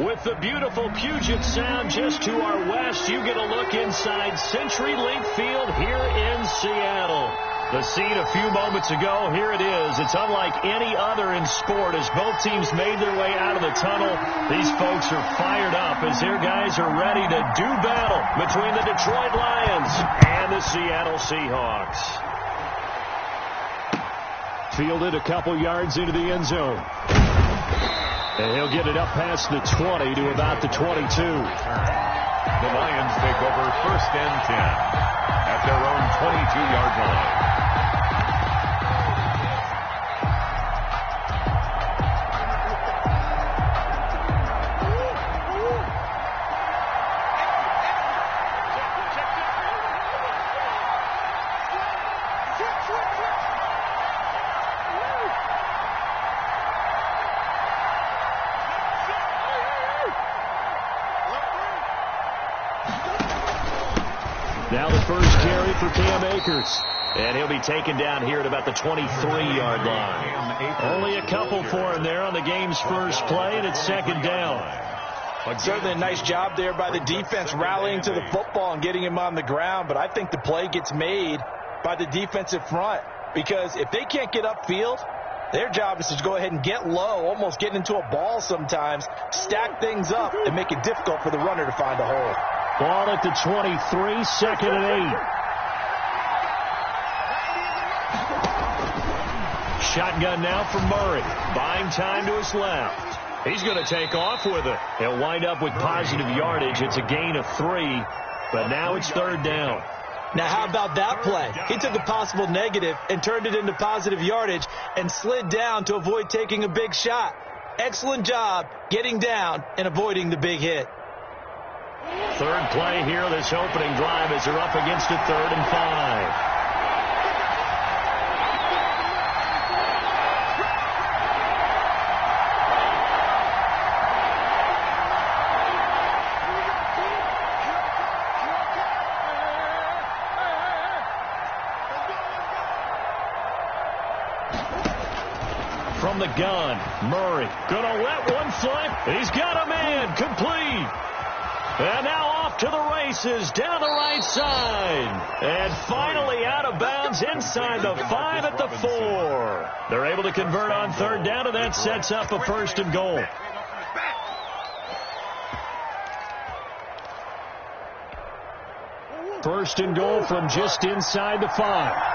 With the beautiful Puget Sound just to our west, you get a look inside CenturyLink Field here in Seattle. The scene a few moments ago, here it is. It's unlike any other in sport as both teams made their way out of the tunnel. These folks are fired up as their guys are ready to do battle between the Detroit Lions and the Seattle Seahawks. Fielded a couple yards into the end zone. And he'll get it up past the 20 to about the 22. The Lions take over 1st and 10 at their own 22-yard line. Now the first carry for Cam Akers. And he'll be taken down here at about the 23-yard line. Only a couple for him there on the game's first play, and it's 2nd down. Certainly a nice job there by the defense rallying to the football and getting him on the ground, but I think the play gets made by the defensive front because if they can't get upfield, their job is to go ahead and get low, almost get into a ball sometimes, stack things up, and make it difficult for the runner to find a hole. Ball at the 23, 2nd and 8. Shotgun now for Murray. Buying time to his left. He's going to take off with it. He'll wind up with positive yardage. It's a gain of 3, but now it's 3rd down. Now, how about that play? He took a possible negative and turned it into positive yardage and slid down to avoid taking a big shot. Excellent job getting down and avoiding the big hit. 3rd play here, this opening drive as they're up against a 3rd and 5. From the gun, Murray gonna let one slip. He's got a man, complete. And now off to the races down the right side. And finally out of bounds inside the 5 at the 4. They're able to convert on 3rd down, and that sets up a 1st and goal. First and goal from just inside the 5.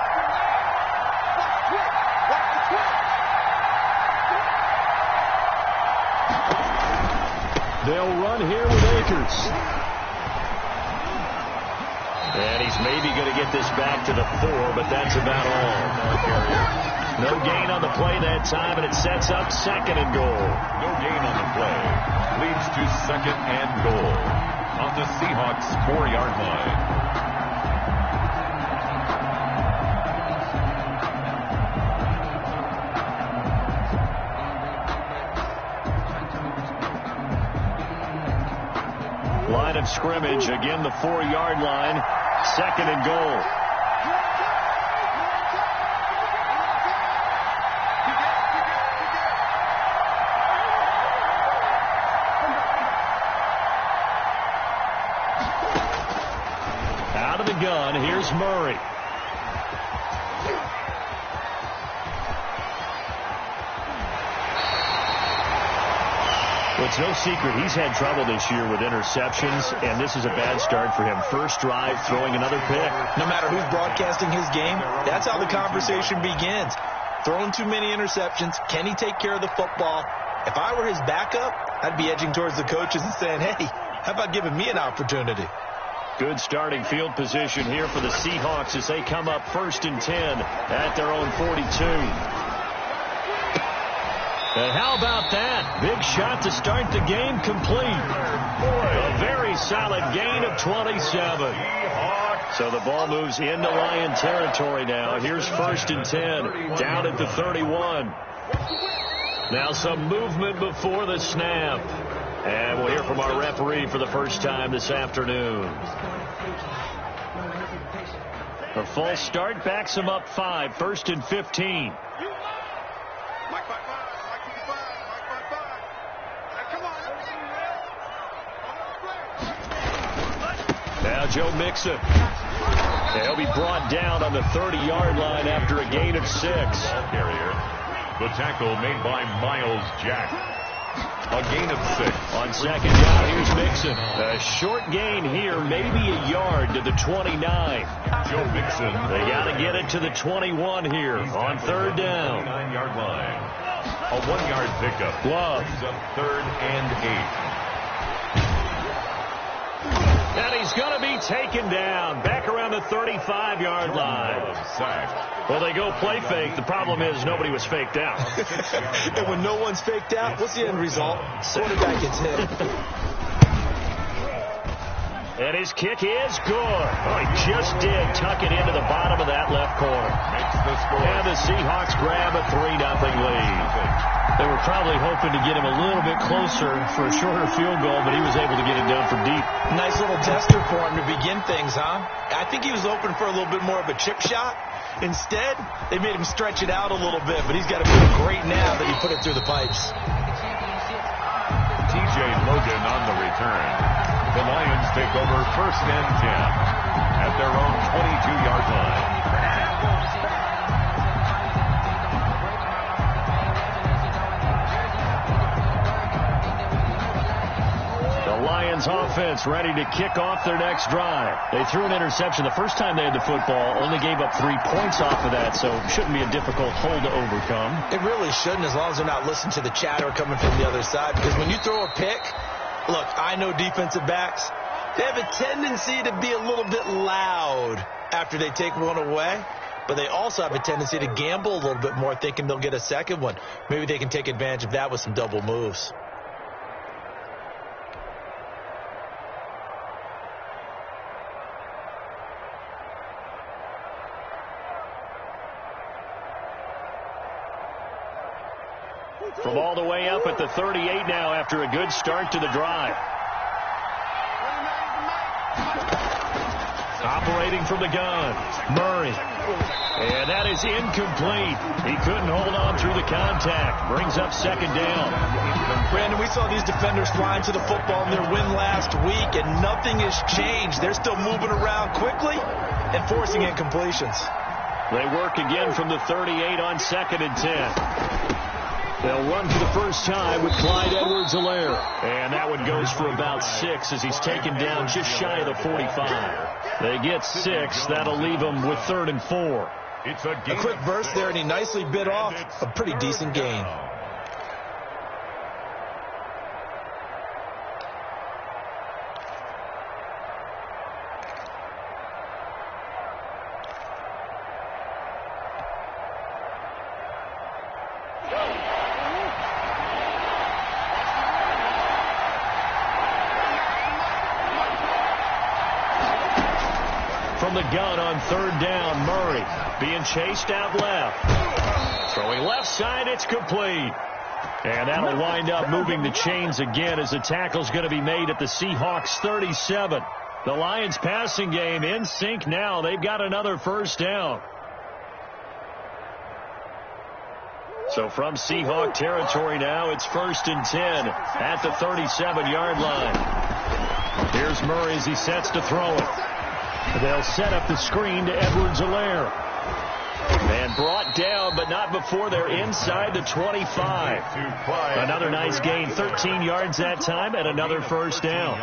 They'll run here with Akers. And he's maybe going to get this back to the 4, but that's about all. No gain on the play that time, and it sets up 2nd and goal. No gain on the play. Leads to 2nd and goal on the Seahawks 4-yard line. Line of scrimmage, again the 4-yard line, 2nd and goal. Out of the gun, here's Murray. Well, it's no secret he's had trouble this year with interceptions, and this is a bad start for him. First drive, throwing another pick. No matter who's broadcasting his game, that's how the conversation begins. Throwing too many interceptions. Can he take care of the football? If I were his backup, I'd be edging towards the coaches and saying, hey, how about giving me an opportunity? Good starting field position here for the Seahawks as they come up 1st and 10 at their own 42. And how about that? Big shot to start the game, complete. A very solid gain of 27. So the ball moves into Lion territory now. Here's 1st and 10, down at the 31. Now some movement before the snap. And we'll hear from our referee for the first time this afternoon. A false start backs him up 5, 1st and 15. Now Joe Mixon. He'll be brought down on the 30-yard line after a gain of 6. Carrier. The tackle made by Miles Jack. A gain of 6. On second down, here's Mixon. A short gain here, maybe a yard to the 29. Joe Mixon. They got to get it to the 21 here on third down. 29-yard line. A 1-yard pickup. Love. Brings up 3rd and 8. And he's going to be taken down back around the 35-yard line. Well, they go play fake. The problem is nobody was faked out. And when no one's faked out, what's the end result? Quarterback gets hit. And his kick is good. Oh, he just did tuck it into the bottom of that left corner. Makes the score. And the Seahawks grab a 3-0 lead. They were probably hoping to get him a little bit closer for a shorter field goal, but he was able to get it done from deep. Nice little tester for him to begin things, huh? I think he was open for a little bit more of a chip shot. Instead, they made him stretch it out a little bit, but he's got to feel great now that he put it through the pipes. TJ Logan on the return. The Lions take over 1st and 10 at their own 22-yard line. The Lions offense ready to kick off their next drive. They threw an interception the first time they had the football, only gave up 3 points off of that, so it shouldn't be a difficult hole to overcome. It really shouldn't, as long as they're not listening to the chatter coming from the other side, because when you throw a pick, look, I know defensive backs, they have a tendency to be a little bit loud after they take one away, but they also have a tendency to gamble a little bit more, thinking they'll get a second one. Maybe they can take advantage of that with some double moves. From all the way up at the 38 now after a good start to the drive. Operating from the gun, Murray. And that is incomplete. He couldn't hold on through the contact. Brings up 2nd down. Brandon, we saw these defenders flying to the football in their win last week, and nothing has changed. They're still moving around quickly and forcing incompletions. They work again from the 38 on 2nd and 10. They'll run for the first time with Clyde Edwards-Helaire. And that one goes for about 6 as he's taken down just shy of the 45. They get 6. That'll leave them with 3rd and 4. It's a quick burst there, and he nicely bit off a pretty decent gain. From the gun on 3rd down, Murray being chased out left. Throwing left side, it's complete. And that'll wind up moving the chains again as the tackle's going to be made at the Seahawks 37. The Lions passing game in sync now. They've got another first down. So from Seahawk territory now, it's 1st and 10 at the 37-yard line. Here's Murray as he sets to throw it. They'll set up the screen to Edwards-Helaire. And brought down, but not before they're inside the 25. Another nice gain, 13 yards that time, and another first down.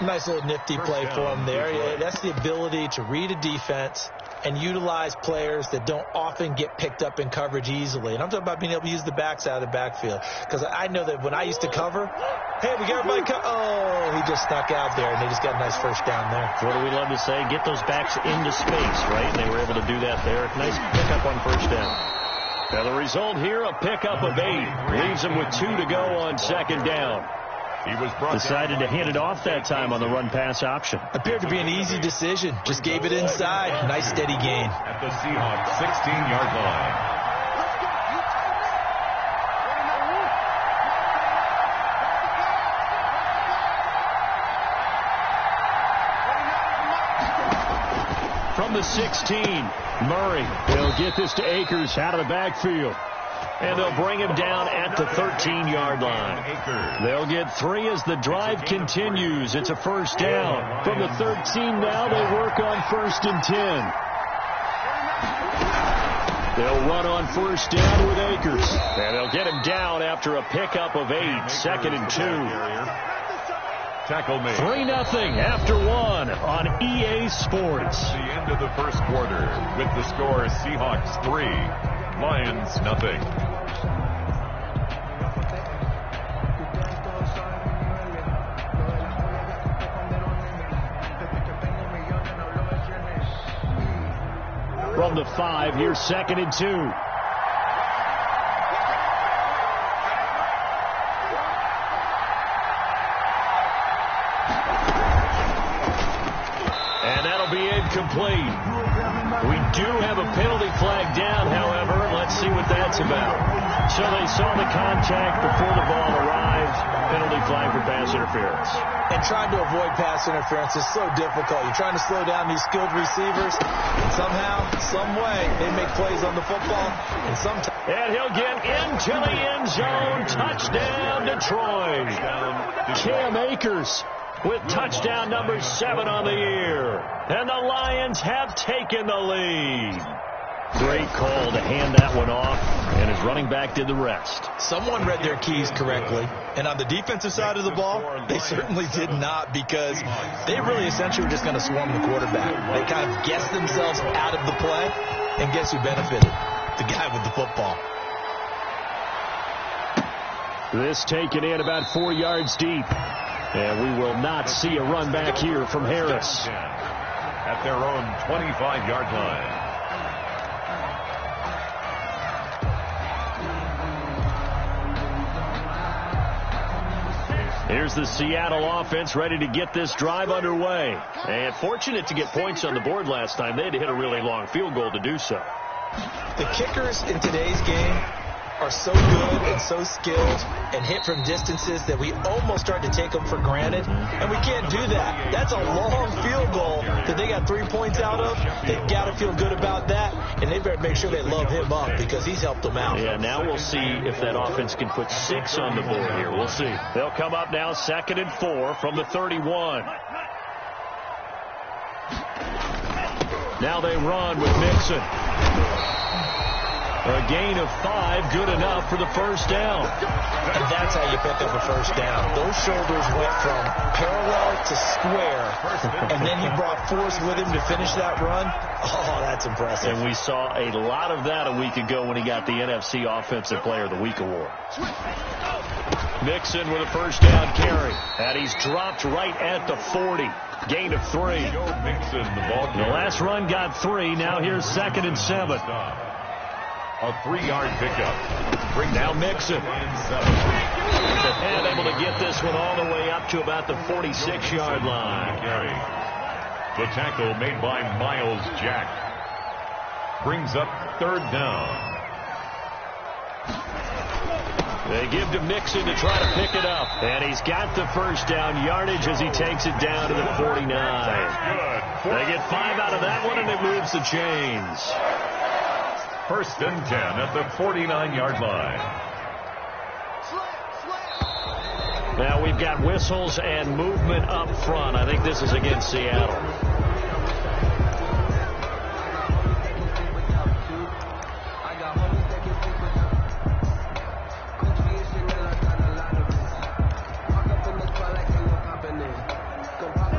Nice little nifty play for him there. Yeah, that's the ability to read a defense and utilize players that don't often get picked up in coverage easily. And I'm talking about being able to use the backside of the backfield. Because I know that when I used to cover, hey, we got everybody oh, he just snuck out there, and they just got a nice first down there. What do we love to say? Get those backs into space, right? And they were able to do that there. Nice pickup on first down. Now the result here, a pickup of 8. Leaves them with 2 to go on 2nd down. He was decided to hand it off that time on the run-pass option. Appeared to be an easy decision. Just gave it inside. Nice steady gain. At the Seahawks 16-yard line. From the 16, Murray will get this to Akers out of the backfield. And they'll bring him down at the 13-yard line. They'll get 3 as the drive continues. It's a first down. From the 13 now, they work on 1st and 10. They'll run on first down with Akers. And they'll get him down after a pickup of 8. 2nd and 2. Tackle made. 3-0 after 1 on EA Sports. The end of the first quarter with the score Seahawks 3, Lions 0. From the 5, here's 2nd and 2. Complete. We do have a penalty flag down, however. Let's see what that's about. So they saw the contact before the ball arrived. Penalty flag for pass interference. And trying to avoid pass interference is so difficult. You're trying to slow down these skilled receivers, and somehow, some way, they make plays on the football. And he'll get into the end zone. Touchdown, Detroit. Cam Akers with touchdown number 7 on the year. And the Lions have taken the lead. Great call to hand that one off, and his running back did the rest. Someone read their keys correctly, and on the defensive side of the ball, they certainly did not, because they really essentially were just going to swarm the quarterback. They kind of guessed themselves out of the play, and guess who benefited? The guy with the football. This taken in about 4 yards deep. And we will not see a run back here from Harris. At their own 25-yard line. Here's the Seattle offense ready to get this drive underway. And fortunate to get points on the board last time. They had to hit a really long field goal to do so. The kickers in today's game are so good and so skilled and hit from distances that we almost start to take them for granted, and we can't do that. That's a long field goal that they got 3 points out of. They've got to feel good about that, and they better make sure they love him up because he's helped them out. Yeah, now we'll see if that offense can put 6 on the board here. We'll see. They'll come up now 2nd and 4 from the 31. Now they run with Mixon. A gain of 5, good enough for the first down. And that's how you pick up a first down. Those shoulders went from parallel to square, and then he brought force with him to finish that run. Oh, that's impressive. And we saw a lot of that a week ago when he got the NFC Offensive Player of the Week award. Mixon with a first down carry. And he's dropped right at the 40. Gain of 3. The last run got 3. Now here's 2nd and 7. A 3-yard pickup. Now Mixon. And able to get this one all the way up to about the 46-yard line. The tackle made by Miles Jack. Brings up 3rd down. They give to Mixon to try to pick it up. And he's got the first down yardage as he takes it down to the 49. They get 5 out of that one, and it moves the chains. 1st and 10 at the 49-yard line. Now we've got whistles and movement up front. I think this is against Seattle.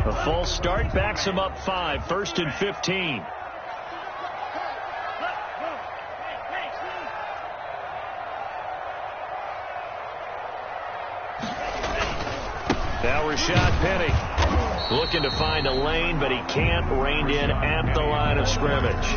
A false start backs him up 5. 1st and 15. Now Rashad Penny looking to find a lane, but he can't. Reined in at the line of scrimmage.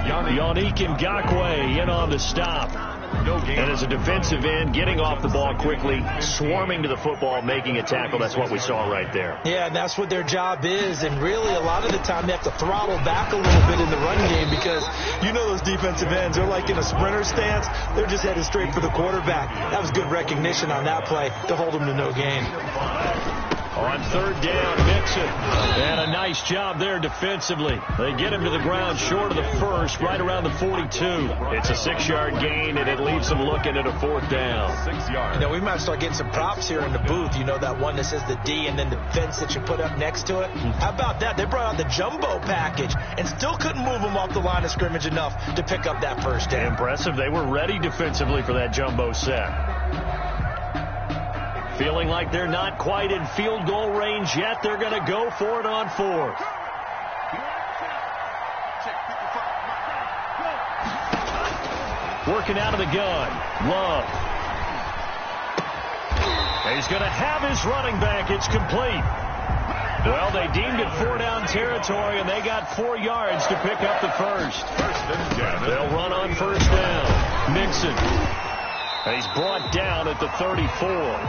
Yannick Ngakoue in on the stop. And as a defensive end, getting off the ball quickly, swarming to the football, making a tackle. That's what we saw right there. Yeah, and that's what their job is. And really, a lot of the time, they have to throttle back a little bit in the run game because you know those defensive ends, they're like in a sprinter stance. They're just headed straight for the quarterback. That was good recognition on that play to hold them to no gain. On third down, Mixon. And a nice job there defensively. They get him to the ground short of the first, right around the 42. It's a 6-yard gain, and it leaves them looking at a fourth down. 6 yards. You know, we might start getting some props here in the booth. You know, that one that says the D and then the fence that you put up next to it? How about that? They brought out the jumbo package and still couldn't move them off the line of scrimmage enough to pick up that first down. Impressive. They were ready defensively for that jumbo set. Feeling like they're not quite in field goal range yet. They're going to go for it on fourth. Working out of the gun. Love. He's going to have his running back. It's complete. Well, they deemed it 4-down territory, and they got 4 yards to pick up the first. They'll run on first down. Mixon. He's brought down at the 34.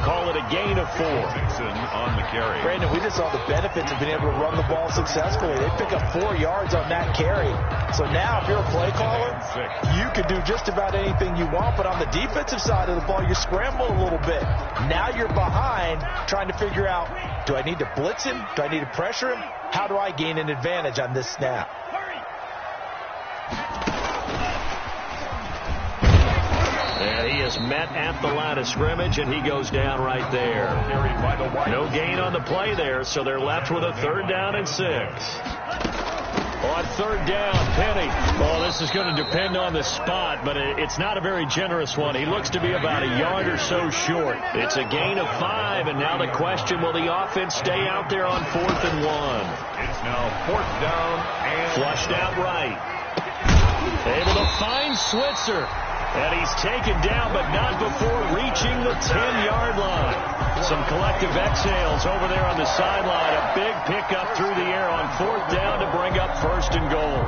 Call it a gain of 4. Mixon on the carry. Brandon, we just saw the benefits of being able to run the ball successfully. They pick up 4 yards on that carry. So now, if you're a play caller, you can do just about anything you want. But on the defensive side of the ball, you scramble a little bit. Now you're behind, trying to figure out, do I need to blitz him? Do I need to pressure him? How do I gain an advantage on this snap? And he is met at the line of scrimmage, and he goes down right there. No gain on the play there, so they're left with a 3rd down and 6. On 3rd down, Penny. Oh, this is going to depend on the spot, but it's not a very generous one. He looks to be about a yard or so short. It's a gain of 5, and now the question, will the offense stay out there on 4th and 1? It's now 4th down and flushed out right. Able to find Switzer. And he's taken down, but not before reaching the 10-yard line. Some collective exhales over there on the sideline. A big pickup through the air on 4th down to bring up 1st and goal.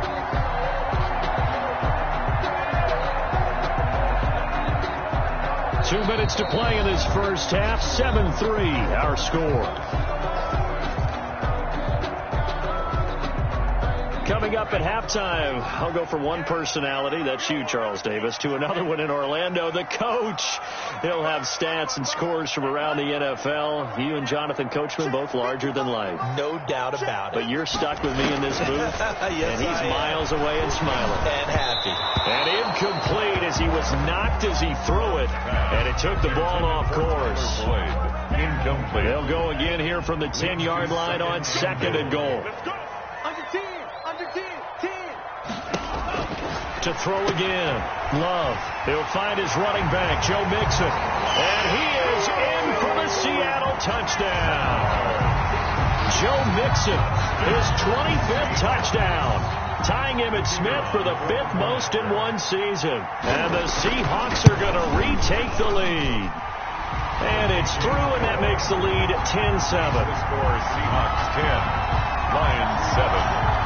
Two minutes to play in this first half. 7-3, our score. Coming up at halftime, I'll go from one personality, that's you, Charles Davis, to another one in Orlando, the coach. He'll have stats and scores from around the NFL. You and Jonathan Coachman, both larger than life. No doubt about it. But you're stuck with me in this booth, yes, and he's miles away and smiling. And happy. And incomplete as he was knocked as he threw it, and it took the ball off course. Incomplete. They'll go again here from the 10-yard line on 2nd and goal. To throw again. Love. He'll find his running back, Joe Mixon. And he is in for the Seattle touchdown. Joe Mixon, his 25th touchdown. Tying him at Smith for the 5th most in one season. And the Seahawks are going to retake the lead. And it's through, and that makes the lead 10-7. The score, Seahawks 10, Lions 7.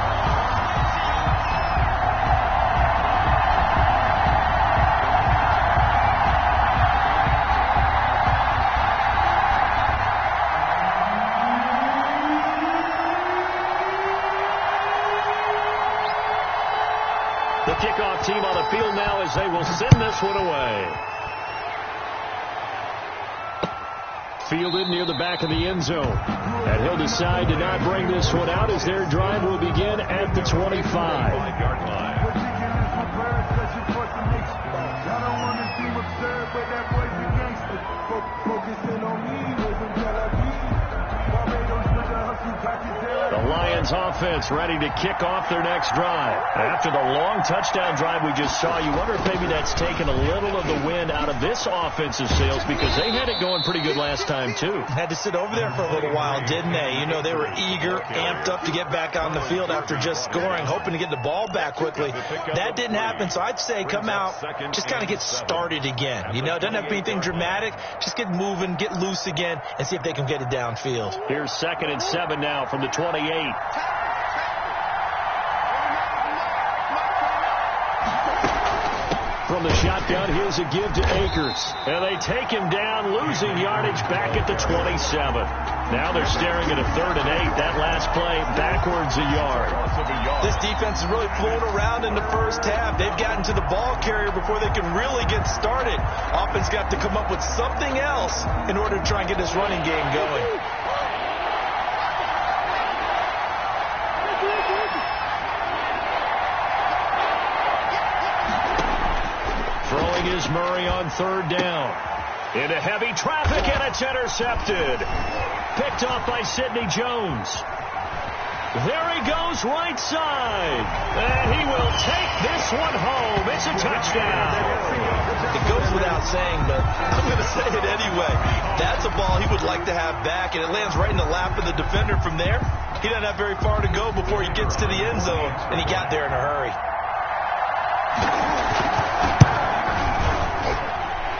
The kickoff team on the field now as they will send this one away. Fielded near the back of the end zone. And he'll decide to not bring this one out as their drive will begin at the 25-yard line. The Lions offense ready to kick off their next drive. After the long touchdown drive we just saw, you wonder if maybe that's taken a little of the wind out of this offensive sails because they had it going pretty good last time, too. Had to sit over there for a little while, didn't they? You know, they were eager, amped up to get back on the field after just scoring, hoping to get the ball back quickly. That didn't happen, so I'd say come out, just kind of get started again. You know, it doesn't have to be anything dramatic. Just get moving, get loose again, and see if they can get it downfield. Here's 2nd and 7 now from the 28. From the shotgun, here's a give to Akers. And they take him down, losing yardage back at the 27. Now they're staring at a 3rd and 8. That last play, backwards a yard. This defense has really flown around in the first half. They've gotten to the ball carrier before they can really get started. Offense got to come up with something else in order to try and get this running game going. is Murray on third down. Into heavy traffic, and it's intercepted. Picked off by Sidney Jones. There he goes, right side. And he will take this one home. It's a touchdown. It goes without saying, but I'm going to say it anyway. That's a ball he would like to have back, and it lands right in the lap of the defender from there. He doesn't have very far to go before he gets to the end zone, and he got there in a hurry.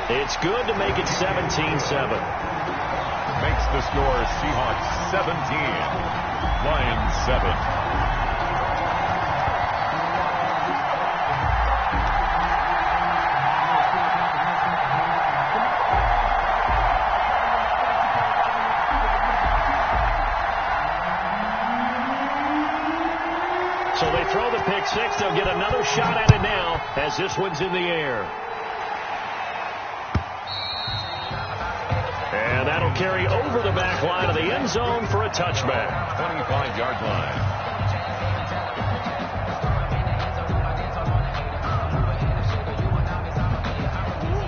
It's good to make it 17-7. Makes the score Seahawks 17. Lions 7. So they throw the pick six. They'll get another shot at it now as this one's in the air. And that'll carry over the back line of the end zone for a touchback. 25-yard line.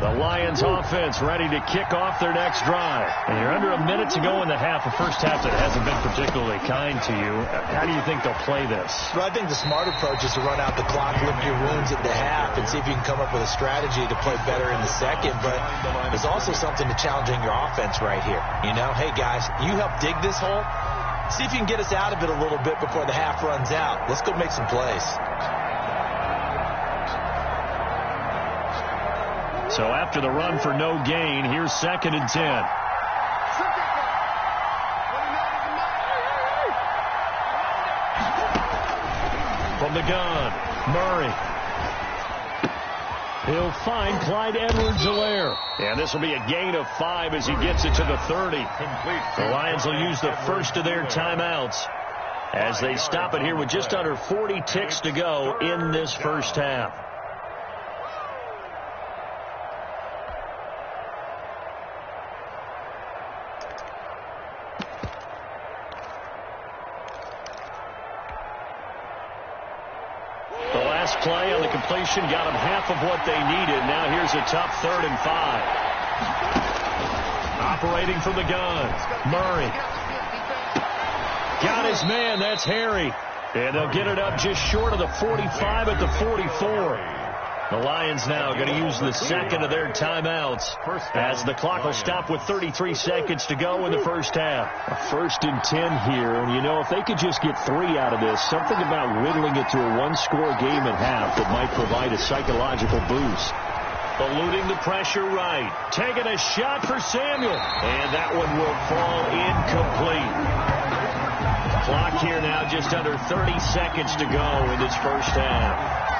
The Lions offense ready to kick off their next drive. And you're under a minute to go in the half. A first half that hasn't been particularly kind to you. How do you think they'll play this? Well, I think the smart approach is to run out the clock, lick your wounds at the half, and see if you can come up with a strategy to play better in the second. But there's also something to challenging your offense right here. You know, hey, guys, you help dig this hole. See if you can get us out of it a little bit before the half runs out. Let's go make some plays. So after the run for no gain, here's 2nd and 10. From the gun, Murray. He'll find Clyde Edwards-Helaire. And this will be a gain of 5 as he gets it to the 30. The Lions will use the first of their timeouts as they stop it here with just under 40 ticks to go in this first half. Play on the completion got them half of what they needed. Now here's a tough 3rd and 5. Operating from the gun, Murray. Got his man, that's Harry. And they'll get it up just short of the 45 at the 44. The Lions now going to use the second of their timeouts as the clock will stop with 33 seconds to go in the first half. A 1st and 10 here, and you know, if they could just get 3 out of this, something about whittling it to a one-score game at half that might provide a psychological boost. Eluding the pressure right. Taking a shot for Samuel. And that one will fall incomplete. Clock here now just under 30 seconds to go in this first half.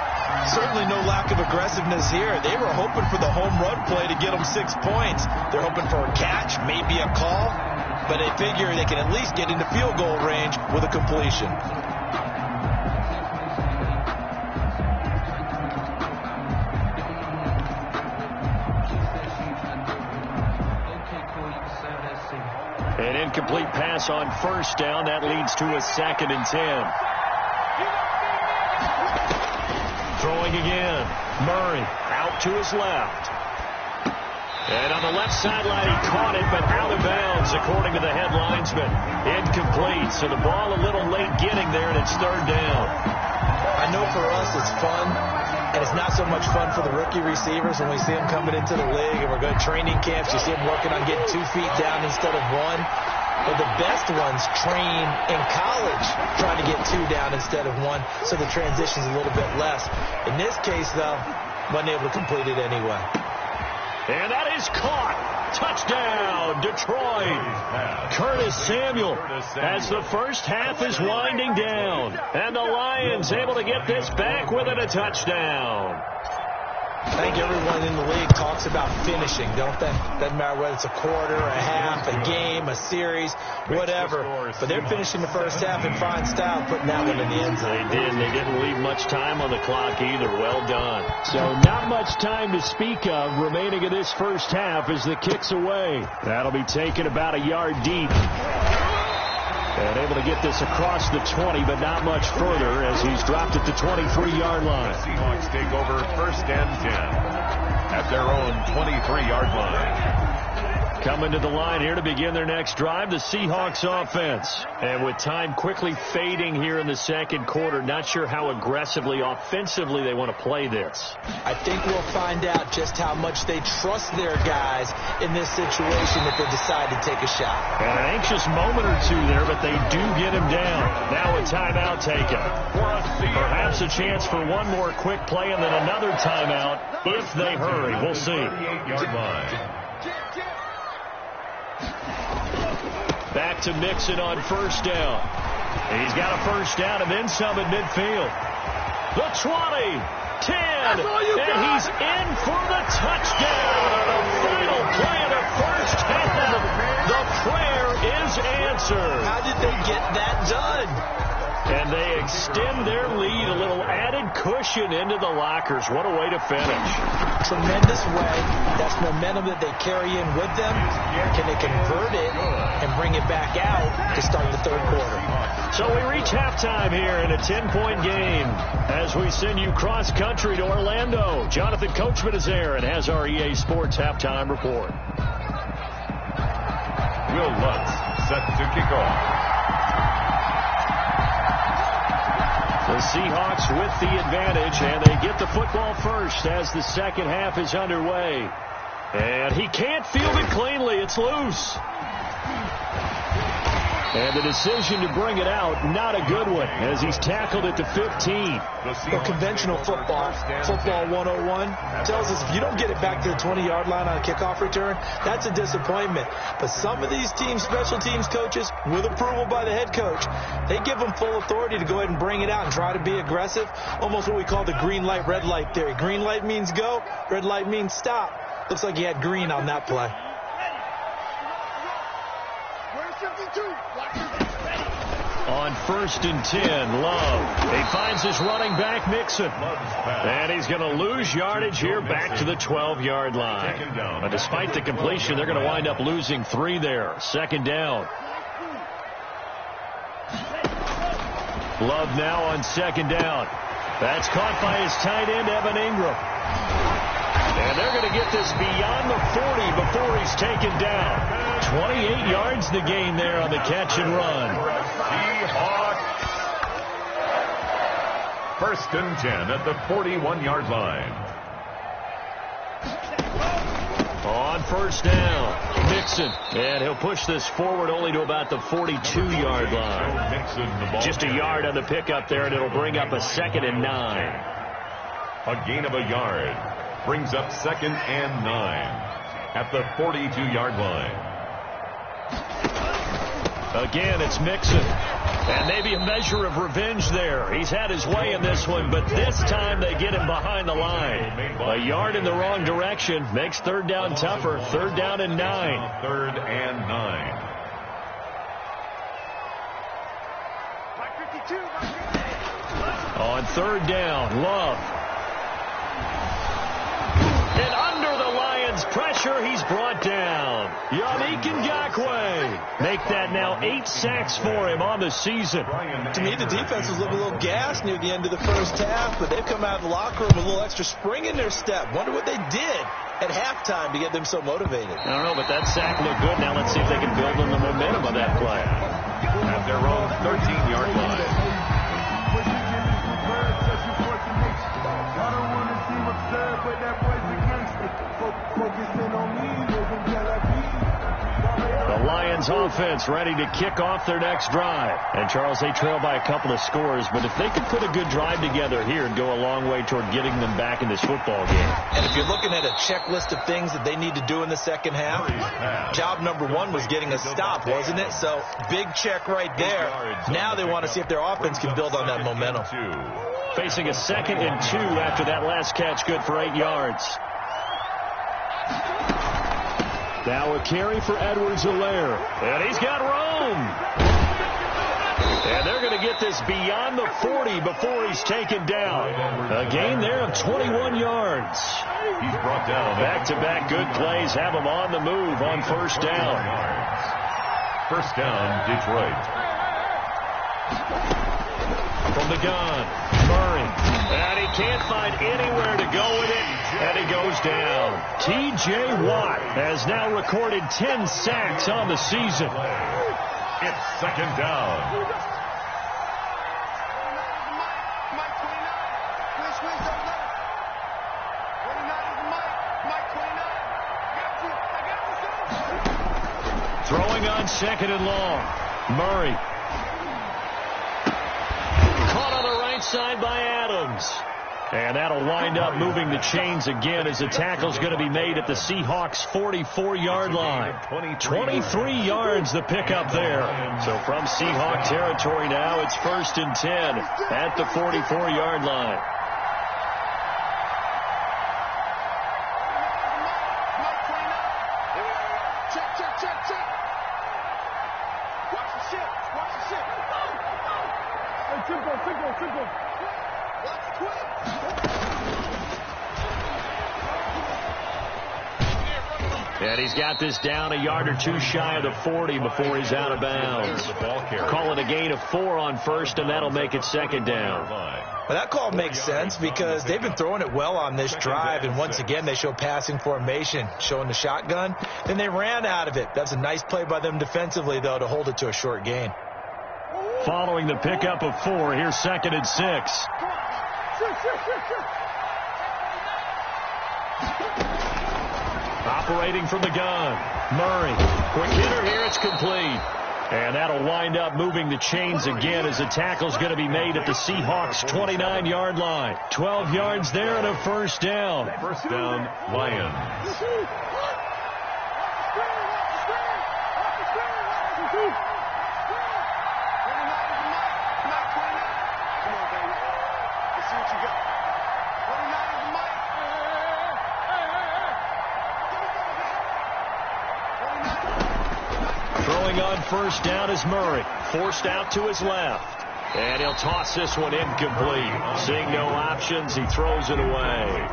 Certainly no lack of aggressiveness here. They were hoping for the home run play to get them 6 points. They're hoping for a catch, maybe a call, but they figure they can at least get into field goal range with a completion. An incomplete pass on first down. That leads to a 2nd and 10. Throwing again. Murray out to his left. And on the left sideline, he caught it, but out of bounds, according to the head linesman. Incomplete. So the ball a little late getting there, and it's 3rd down. I know for us it's fun, and it's not so much fun for the rookie receivers when we see them coming into the league, and we're going to training camps. You see them working on getting 2 feet down instead of 1. But the best ones train in college trying to get 2 down instead of 1, so the transition's a little bit less. In this case, though, wasn't able to complete it anyway. And that is caught. Touchdown, Detroit. Curtis Samuel as the first half is winding down. And the Lions able to get this back within a touchdown. I think everyone in the league talks about finishing, don't they? Doesn't matter whether it's a quarter, a half, a game, a series, whatever. But they're finishing the first half in fine style, putting that one in the end zone. They did. They didn't leave much time on the clock either. Well done. So not much time to speak of remaining in this first half as the kick's away. That'll be taken about a yard deep. And able to get this across the 20, but not much further as he's dropped at the 23-yard line. The Seahawks take over 1st and 10. at their own 23-yard line. Coming to the line here to begin their next drive, the Seahawks offense. And with time quickly fading here in the second quarter, not sure how aggressively, offensively they want to play this. I think we'll find out just how much they trust their guys in this situation if they decide to take a shot. And an anxious moment or two there, but they do get him down. Now a timeout taken. Perhaps a chance for one more quick play and then another timeout if they hurry. We'll see. 38-yard line. Back to Mixon on first down. He's got a first down and then some at midfield. The 20, 10, and he's in for the touchdown. The final play of the first half. The prayer is answered. How did they get that done? And they extend their lead, a little added cushion into the lockers. What a way to finish. Tremendous way. That's momentum that they carry in with them. Can they convert it and bring it back out to start the third quarter? So we reach halftime here in a 10-point game as we send you cross-country to Orlando. Jonathan Coachman is there and has our EA Sports halftime report. Will Lutz set to kick off. The Seahawks with the advantage, and they get the football first as the second half is underway. And he can't field it cleanly. It's loose. And the decision to bring it out, not a good one, as he's tackled it to 15. Well, conventional football 101, tells us if you don't get it back to the 20-yard line on a kickoff return, that's a disappointment. But some of these teams, special teams coaches, with approval by the head coach, they give them full authority to go ahead and bring it out and try to be aggressive, almost what we call the green light, red light theory. Green light means go, red light means stop. Looks like he had green on that play. On 1st and 10, Love. He finds his running back, Mixon. And he's going to lose yardage here back to the 12-yard line. But despite the completion, they're going to wind up losing 3 there. Second down. Love now on second down. That's caught by his tight end, Evan Ingram. And they're going to get this beyond the 40 before he's taken down. 28 yards the gain there on the catch and run. Seahawks. 1st and 10 at the 41-yard line. On first down, Mixon. And he'll push this forward only to about the 42-yard line. Just a yard on the pickup there, and it'll bring up a 2nd and 9. A gain of a yard brings up 2nd and 9 at the 42-yard line. Again, it's Mixon. And maybe a measure of revenge there. He's had his way in this one, but this time they get him behind the line. A yard in the wrong direction makes third down tougher. 3rd down and 9. 3rd and 9. On 3rd down, Love. And under the Lions' pressure, he's brought down. Yannick Ngakoue. Make that now 8 sacks for him on the season. To me, the defense was looking a little gassed near the end of the first half, but they've come out of the locker room with a little extra spring in their step. Wonder what they did at halftime to get them so motivated. I don't know, but that sack looked good. Now let's see if they can build on the momentum of that play. At their own 13-yard line. The Lions offense ready to kick off their next drive. And Charles, they trail by a couple of scores, but if they could put a good drive together here and go a long way toward getting them back in this football game. And if you're looking at a checklist of things that they need to do in the second half, job number 1 was getting a stop, wasn't it? So big check right there. Now they want to see if their offense can build on that momentum. Facing a 2nd and 2 after that last catch, good for 8 yards. Now a carry for Edwards-Helaire. And he's got room. And they're going to get this beyond the 40 before he's taken down. A gain there of 21 yards. He's brought down. Back-to-back good plays have him on the move on first down. First down, Detroit. From the gun, Murray. And he can't find anywhere to go with it. And he goes down. T.J. Watt has now recorded 10 sacks on the season. It's second down. Throwing on second and long. Murray. Caught on the right side by Adams. And that'll wind up moving the chains again as the tackle's going to be made at the Seahawks' 44-yard line. 23 yards the pickup there. So from Seahawk territory now, it's 1st and 10 at the 44-yard line. And he's got this down a yard or two shy of the 40 before he's out of bounds. Call it a gain of 4 on first, and that'll make it second down. Well, that call makes sense because they've been throwing it well on this drive, and once again they show passing formation, showing the shotgun. Then they ran out of it. That's a nice play by them defensively, though, to hold it to a short gain. Following the pickup of 4, here's 2nd and 6. Operating from the gun. Murray. Quick hitter here. It's complete. And that'll wind up moving the chains again as the tackle's going to be made at the Seahawks' 29-yard line. 12 yards there and a first down. First down, Lions. On first down is Murray. Forced out to his left. And he'll toss this one incomplete. Seeing no options, he throws it away.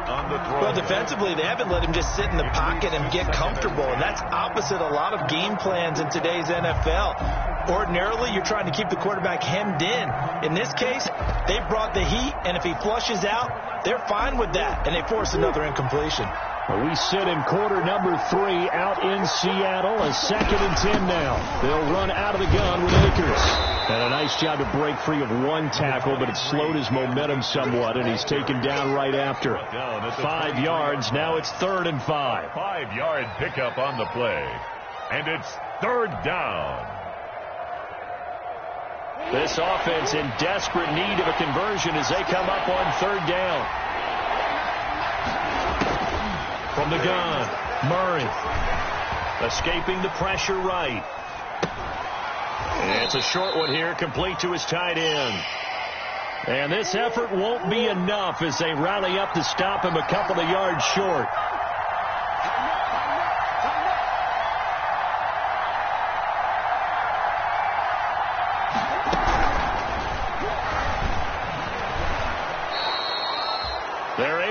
Well, defensively, they haven't let him just sit in the pocket and get comfortable, and that's opposite a lot of game plans in today's NFL. Ordinarily, you're trying to keep the quarterback hemmed in. In this case, they brought the heat, and if he flushes out, they're fine with that, and they force another incompletion. We sit in quarter number 3 out in Seattle. A 2nd and 10 now. They'll run out of the gun with Akers. And a nice job to break free of one tackle, but it slowed his momentum somewhat, and he's taken down right after. 5 yards. Now it's 3rd and 5. 5-yard pickup on the play. And it's 3rd down. This offense in desperate need of a conversion as they come up on 3rd down. From the gun, Murray. Escaping the pressure right. And it's a short one here, complete to his tight end. And this effort won't be enough as they rally up to stop him a couple of yards short.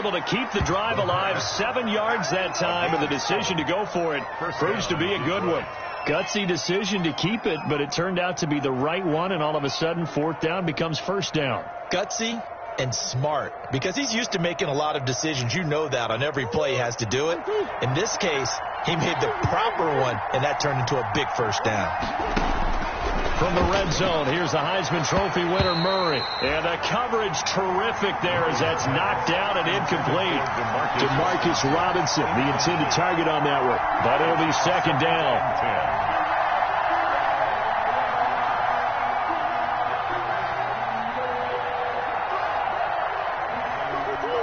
To keep the drive alive, 7 yards that time, and the decision to go for it proves to be a good one. Gutsy decision to keep it, but it turned out to be the right one, and all of a sudden 4th down becomes 1st down. Gutsy and smart, because he's used to making a lot of decisions. You know that on every play he has to do it. In this case, he made the proper one, and that turned into a big 1st down. From the red zone, here's the Heisman Trophy winner, Murray. And the coverage terrific there as that's knocked down and incomplete. DeMarcus Robinson, the intended target on that one. But it'll be 2nd down.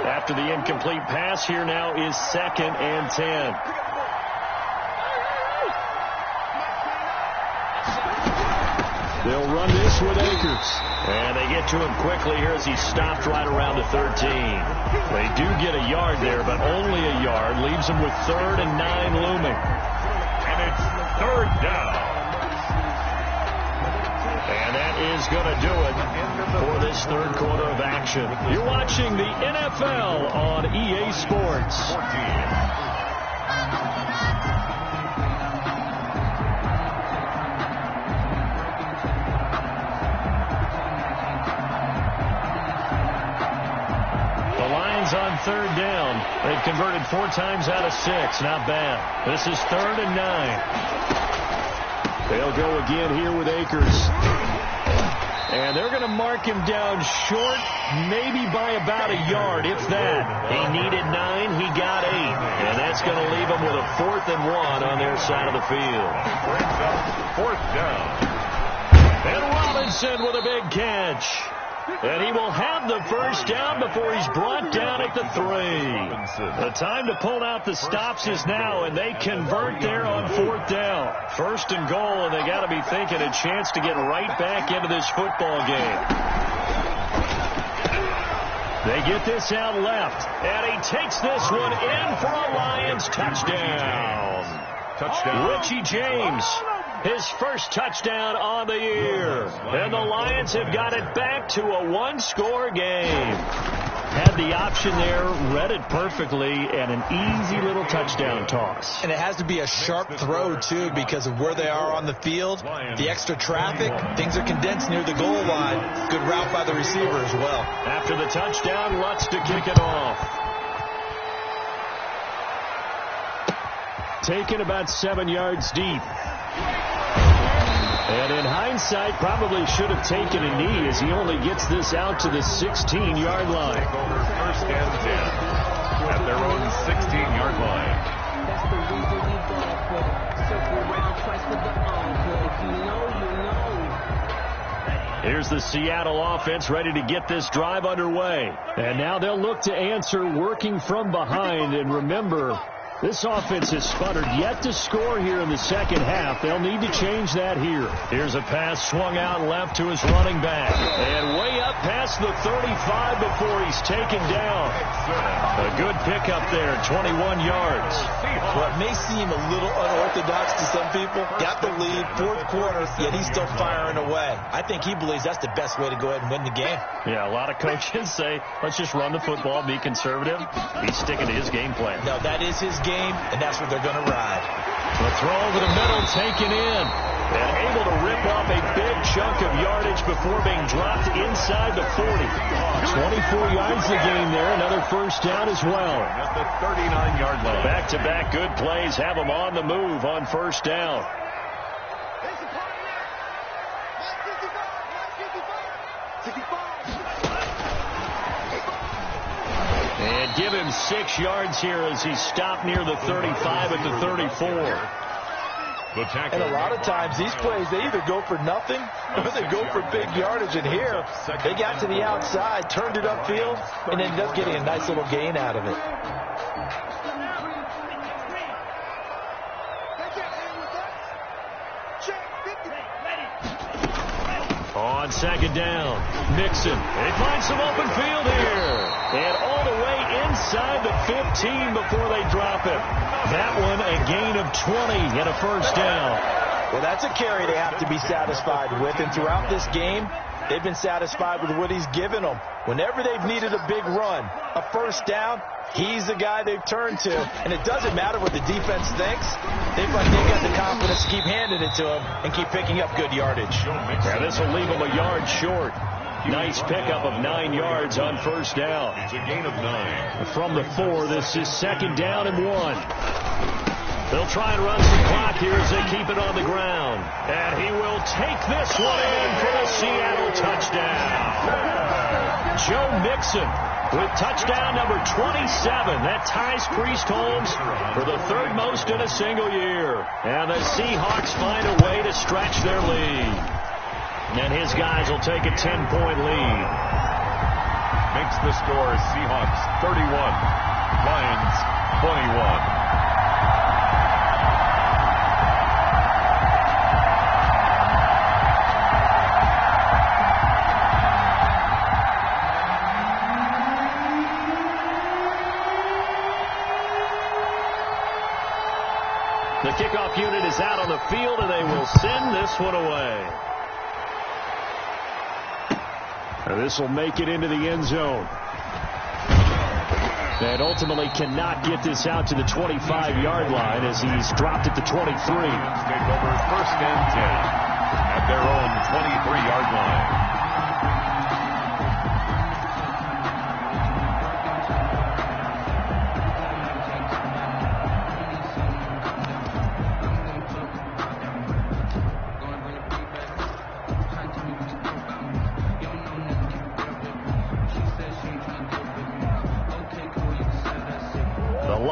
After the incomplete pass, here now is 2nd and 10. They'll run this with Akers. And they get to him quickly here as he's stopped right around the 13. They do get a yard there, but only a yard. Leaves them with 3rd and 9 looming. And it's 3rd down. And that is going to do it for this 3rd quarter of action. You're watching the NFL on EA Sports. 14. on third down. They've converted 4 times out of 6. Not bad. This is 3rd and 9. They'll go again here with Akers. And they're going to mark him down short, maybe by about a yard, if that. He needed 9, he got 8. And that's going to leave him with a 4th and 1 on their side of the field. Brings up 4th down. And Robinson with a big catch. And he will have the first down before he's brought down at the 3. The time to pull out the stops is now, and they convert there on 4th down. 1st and goal, and they got to be thinking a chance to get right back into this football game. They get this out left, and he takes this one in for a Lions touchdown. Richie James. His first touchdown on the year. And the Lions have got it back to a 1-score game. Had the option there, read it perfectly, and an easy little touchdown toss. And it has to be a sharp throw, too, because of where they are on the field. The extra traffic, things are condensed near the goal line. Good route by the receiver as well. After the touchdown, Lutz to kick it off. Taken about 7 yards deep. And in hindsight, probably should have taken a knee as he only gets this out to the 16-yard line. Take over 1st and 10 at their own 16-yard line. That's the reason we dog for circle around twice with the encore. If you know, you know. Here's the Seattle offense ready to get this drive underway. And now they'll look to answer working from behind. And remember, this offense has sputtered yet to score here in the second half. They'll need to change that here. Here's a pass swung out left to his running back. And way up past the 35 before he's taken down. A good pickup there, 21 yards. Well, it may seem a little unorthodox to some people. Got the lead, 4th quarter, yet he's still firing away. I think he believes that's the best way to go ahead and win the game. Yeah, a lot of coaches say, let's just run the football, be conservative. He's sticking to his game plan. No, that is his game, and that's what they're going to ride. The throw over the middle taken in. And able to rip off a big chunk of yardage before being dropped inside the 40. 24 yards the game there. Another first down as well. At the 39-yard line. Back-to-back good plays have them on the move on first down. And give him 6 yards here as he stopped near the 35 at the 34. And a lot of times these plays, they either go for nothing or they go for big yardage. And here, they got to the outside, turned it upfield, and ended up getting a nice little gain out of it. On second down, Mixon. They find some open field here. And all the way inside the 15 before they drop it. That one a gain of 20 and a first down. Well, that's a carry they have to be satisfied with. And throughout this game, they've been satisfied with what he's given them. Whenever they've needed a big run, a first down, he's the guy they've turned to. And it doesn't matter what the defense thinks. They've got the confidence to keep handing it to him and keep picking up good yardage. Yeah, this will leave him a yard short. Nice pickup of 9 yards on first down. It's a gain of 9. From the 4, this is second down and 1. They'll try and run some clock here as they keep it on the ground. And he will take this one in for the Seattle touchdown. Joe Mixon with touchdown number 27. That ties Priest Holmes for the 3rd most in a single year. And the Seahawks find a way to stretch their lead. And his guys will take a 10-point lead. Makes the score Seahawks 31, Lions 21. The kickoff unit is out on the field, and they will send this one away. This will make it into the end zone. And ultimately cannot get this out to the 25-yard line as he's dropped at the 23. Take over 1st and 10 at their own 23-yard line.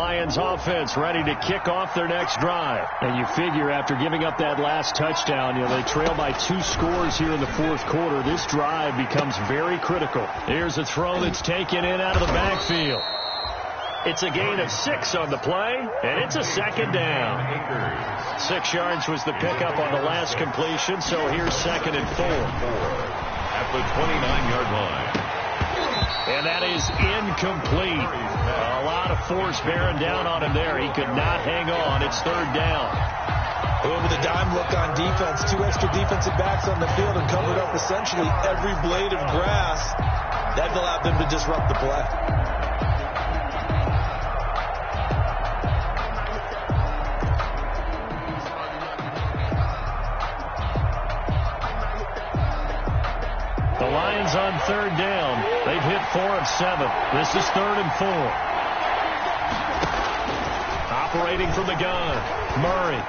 Lions offense ready to kick off their next drive. And you figure after giving up that last touchdown, they trail by 2 scores here in the fourth quarter. This drive becomes very critical. Here's a throw that's taken in out of the backfield. It's a gain of 6 on the play, and it's a second down. 6 yards was the pickup on the last completion, so here's 2nd and 4. At the 29-yard line. And that is incomplete. A lot of force bearing down on him there. He could not hang on. It's 3rd down. With a dime look on defense, 2 extra defensive backs on the field and covered up essentially every blade of grass. That allowed them to disrupt the play. The Lions on 3rd down. They've hit 4 of 7. This is 3rd and 4. Operating from the gun, Murray.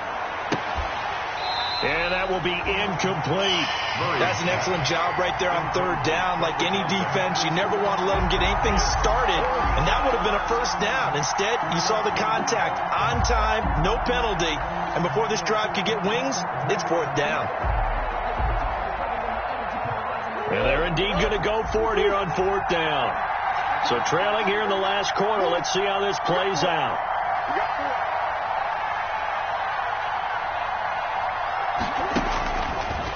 And that will be incomplete. That's an excellent job right there on 3rd down. Like any defense, you never want to let them get anything started, and that would have been a 1st down. Instead, you saw the contact on time, no penalty, and before this drive could get wings, it's 4th down. And they're indeed going to go for it here on 4th down. So trailing here in the last quarter. Let's see how this plays out.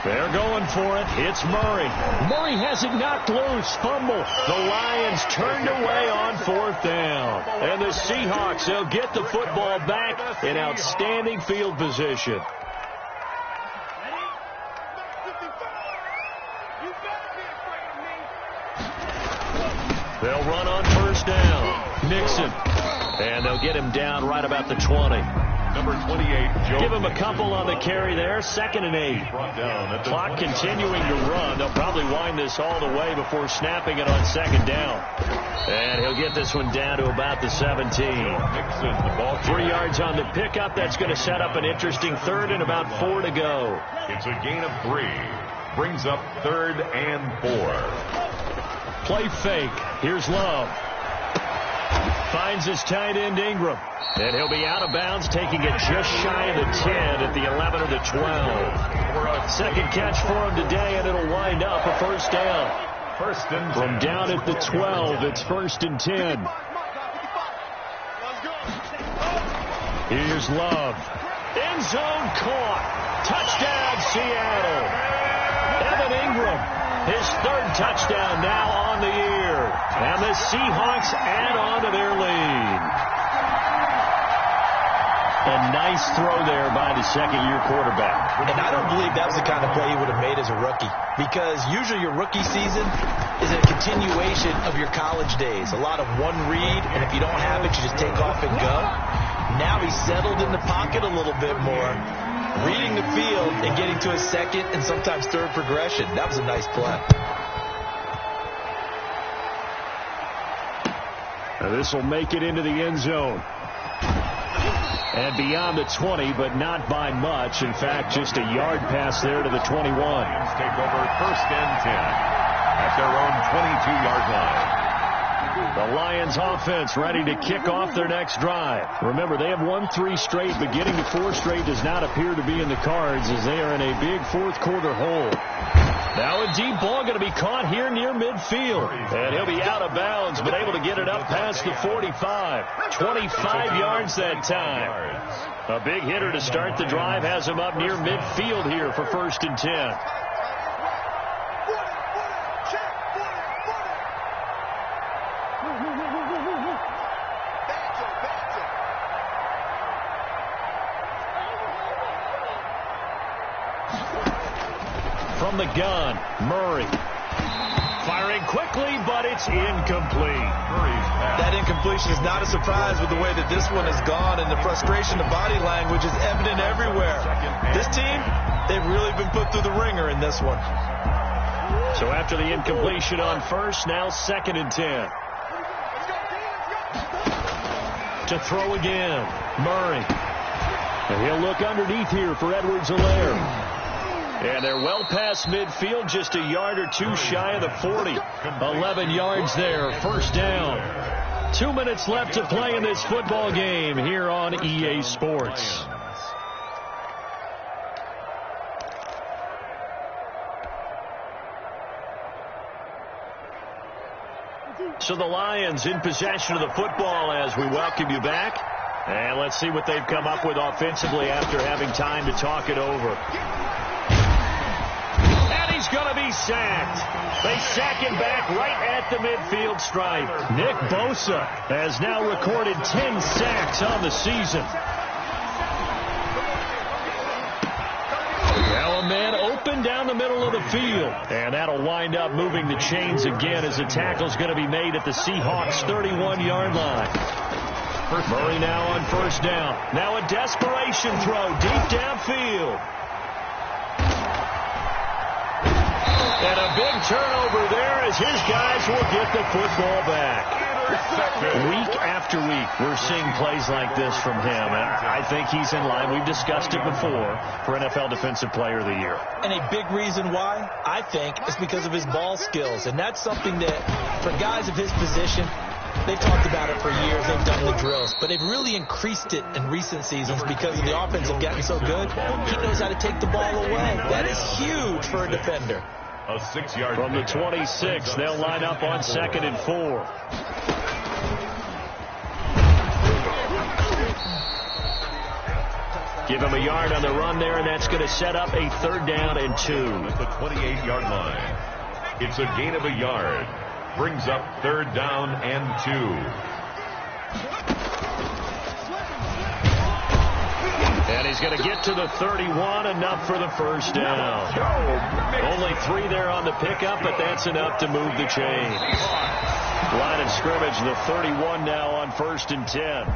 They're going for it. It's Murray. Murray has it knocked loose. Fumble. The Lions turned away on 4th down. And the Seahawks, they'll get the football back in outstanding field position. They'll run on 1st down. Nixon. And they'll get him down right about the 20. Number 28, Joe. Give him a couple on the carry there. 2nd and 8. Clock continuing to run. They'll probably wind this all the way before snapping it on 2nd down. And he'll get this one down to about the 17. Nixon, the ball 3 yards on the pickup. That's going to set up an interesting 3rd and about 4 to go. It's a gain of 3. Brings up 3rd and 4. Play fake. Here's Love. Finds his tight end Ingram. And he'll be out of bounds, taking it just shy of the 10 at the 11 or the 12. Second catch for him today, and it'll wind up a 1st down. From down at the 12, it's 1st and 10. Here's Love. End zone caught. Touchdown, Seattle. Evan Ingram, his 3rd touchdown now on the year. And the Seahawks add on to their lead. A nice throw there by the 2nd-year quarterback. And I don't believe that was the kind of play he would have made as a rookie, because usually your rookie season is a continuation of your college days. A lot of one read, and if you don't have it, you just take off and go. Now he's settled in the pocket a little bit more, reading the field and getting to his 2nd and sometimes 3rd progression. That was a nice play. Now this will make it into the end zone. And beyond the 20, but not by much. In fact, just a yard pass there to the 21. Lions take over 1st and 10 at their own 22-yard line. The Lions offense ready to kick off their next drive. Remember, they have won 3 straight, but getting to 4 straight does not appear to be in the cards as they are in a big fourth quarter hole. Now a deep ball going to be caught here near midfield. And he'll be out of bounds, but able to get it up past the 45. 25 yards that time. A big hitter to start the drive has him up near midfield here for 1st and 10. From the gun, Murray. Firing quickly, but it's incomplete. That incompletion is not a surprise with the way that this one has gone, and the frustration, the body language is evident everywhere. This team, they've really been put through the ringer in this one. So after the incompletion on 1st, now 2nd and 10. To throw again, Murray. And he'll look underneath here for Edwards-Helaire. And they're well past midfield, just a yard or 2 shy of the 40. 11 yards there, 1st down. 2 minutes left to play in this football game here on EA Sports. So the Lions in possession of the football as we welcome you back. And let's see what they've come up with offensively after having time to talk it over. And he's going to be sacked. They sack him back right at the midfield stripe. Nick Bosa has now recorded 10 sacks on the season. Now a man open down the middle of the field. And that'll wind up moving the chains again as the tackle's going to be made at the Seahawks' 31-yard line. Murray now on first down. Now a desperation throw deep downfield. And a big turnover there as his guys will get the football back. Week after week, we're seeing plays like this from him. And I think he's in line. We've discussed it before for NFL Defensive Player of the Year. And a big reason why, I think, is because of his ball skills. And that's something that, for guys of his position, they've talked about it for years. They've done the drills. But they've really increased it in recent seasons because the offense have gotten so good. He knows how to take the ball away. That is huge for a defender. A 6-yard from the 26. They'll line up on 2nd and 4. Give him a yard on the run there, and that's going to set up a 3rd down and 2. At the 28-yard line. It's a gain of a yard. Brings up 3rd down and 2. And he's going to get to the 31, enough for the first down. Only 3 there on the pickup, but that's enough to move the chains. Line of scrimmage, the 31 now on 1st and 10.